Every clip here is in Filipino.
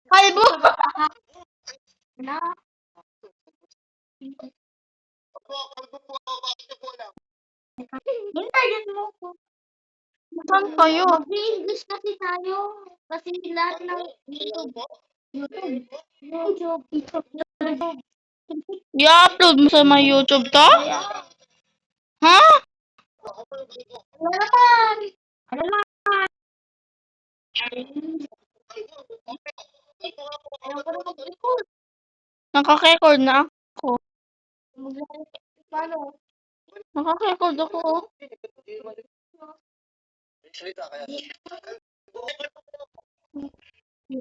Kalbo! Yung target mo ko. Saan kayo? Mag-English kasi tayo. Kasi lahat ng YouTube. YouTube. I-upload mo sa my YouTube to? Ha? Wala naman. Ano naman? Ayaw ko na mag-record. Nakaka-record na ako. Paano? Nakaka-record ako.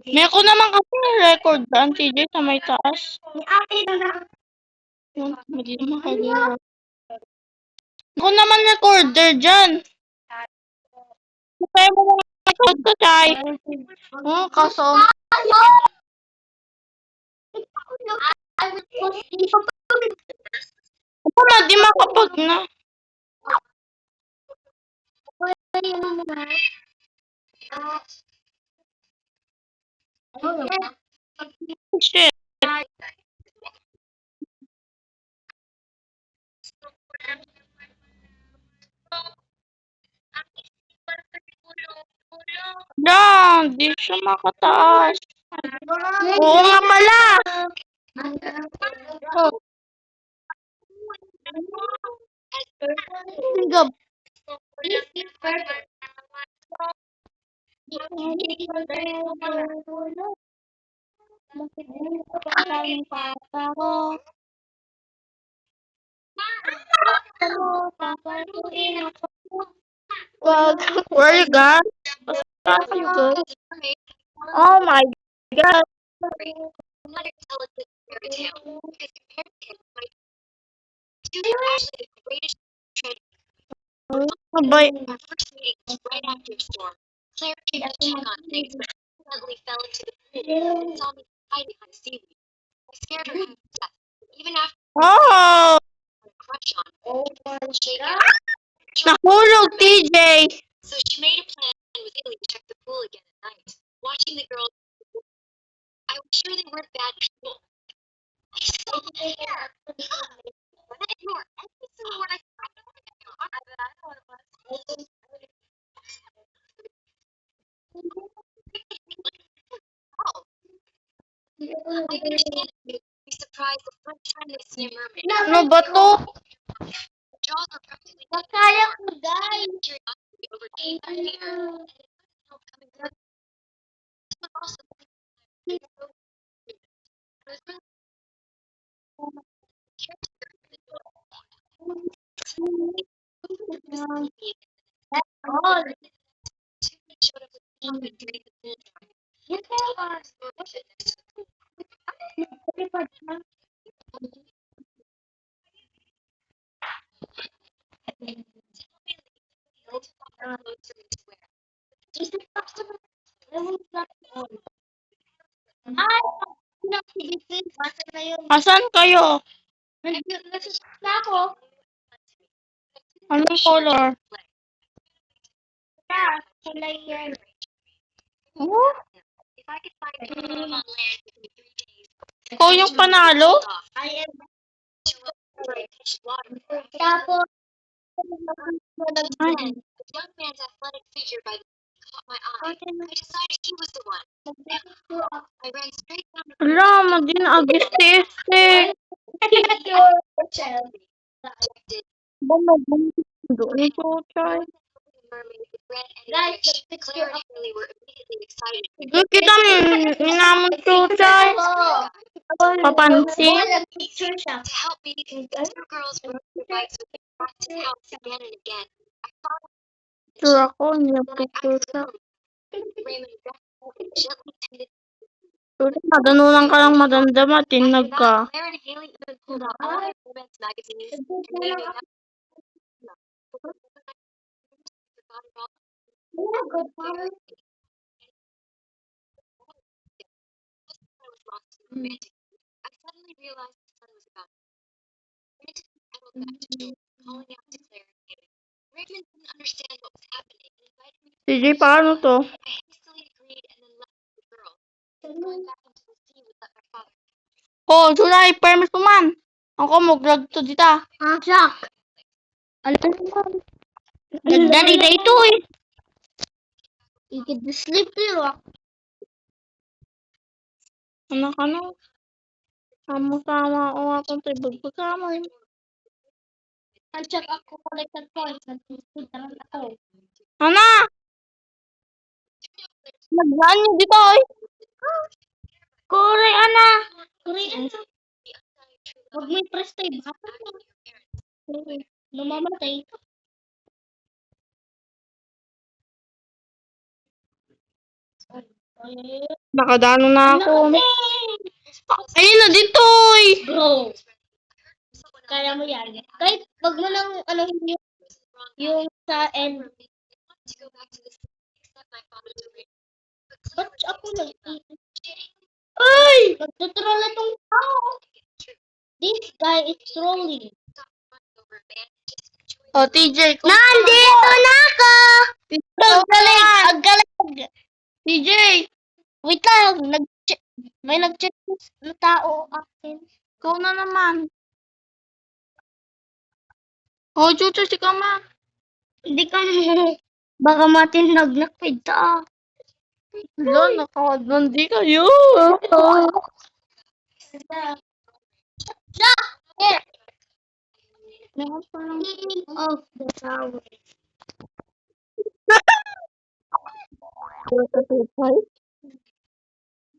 May ako naman kasi record dyan, TJ, sa may taas. Ni ate na lang. Hindi naman kayo. Ako naman recorder dyan. Kaya mo naman record ko, Chay. Kaso, wala, di makapag na. Shit. Yan, di siya makataas. Oo nga pala. Gab. Wag. Where are you guys? Where are you guys? Oh my god. Sabay. Oh! Nahulog, TJ. Ano ba to? Kaya ko, guys. That's all. Ay, Asan kayo? na ako. Anong color? Kulay yan. Oh? Ikaw yung panalo? I am. Tapos, Ay. Wala, hindi na agis-teste. Ba doon ito, Chay. Doon kita minamon ito, Chay. Papansin. Picture siya. Sure ako, niya picture siya. Sure, madanulang ka lang madamdama, tinag ka. TJ, paano to? Oh, July, permis mo man. Ako mag-vlog to dita. Ah, Jack. Alam mo. Nagdali na ito eh. You can sleep here. Anak. Sama-sama o akong tribal pagkama. Ang check ako collected points. Nag-speedrun ako. Ana! Nagdaan niyo dito eh. Kore, ana. Korean. Huwag may press tayo. Baka namamatay. Nakadano na ako. Ayun na dito eh. Bro. Kaya mo yan. Kahit wag mo nang ano yung sa end. Ba't ako Ay! nagtutroll itong tao? This guy is trolling. O, TJ. Nandito na ako! Ang galing! TJ. Wait lang, may nag-chat na tao akin. Ikaw na naman. O, Chucho, si Kama. Hindi ka mo. Baka matinag na kita. Wala, nakadandi kayo. Jack! Here! Meron pa lang of the tower.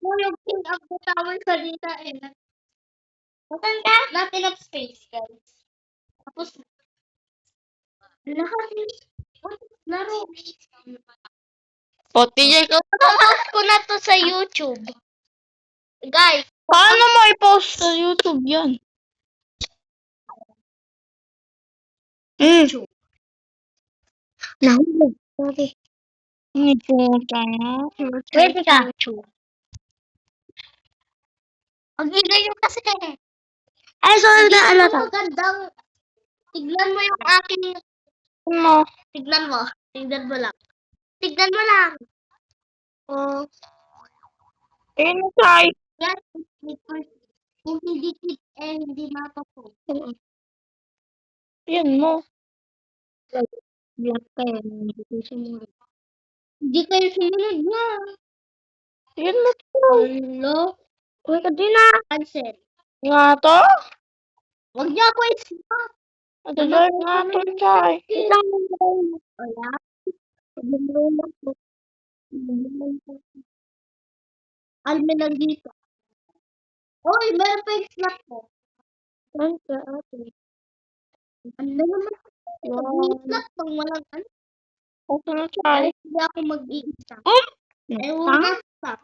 Yung king of the tower kanina eh. Saan ka? Not enough space, guys. Tapos, lahat laro. O, TJ, ikaw. Post ko na to sa YouTube. Guys, Paano mo i-post sa YouTube yan? nahulog. Sorry. Hindi po tayo. Pwede ka. Mag-igay yung kasi Ay, sorry na, ano to? Magandang. Tignan mo yung aking. Ano? Tignan mo. Tignan mo lang. Tignan mo lang. Oh. Ayun na tayo. Yan. Kung hindi tip eh, hindi mapapos. Yan mo. Black kayo. Hindi kayo sumunod na. Yan na to. Hello? Uy, ka din na. Cancel. Nga to? Huwag niyo ako i-stop. Adadar nga to, Chay. Wala. Almen nandito. Oy, meron pa yung slot ko. Ano ka, ate? Ano naman? Wow. Mag-slot pang walang ano. Okay na, Chay. Hindi ako mag-i-stop. Oh! I will not stop.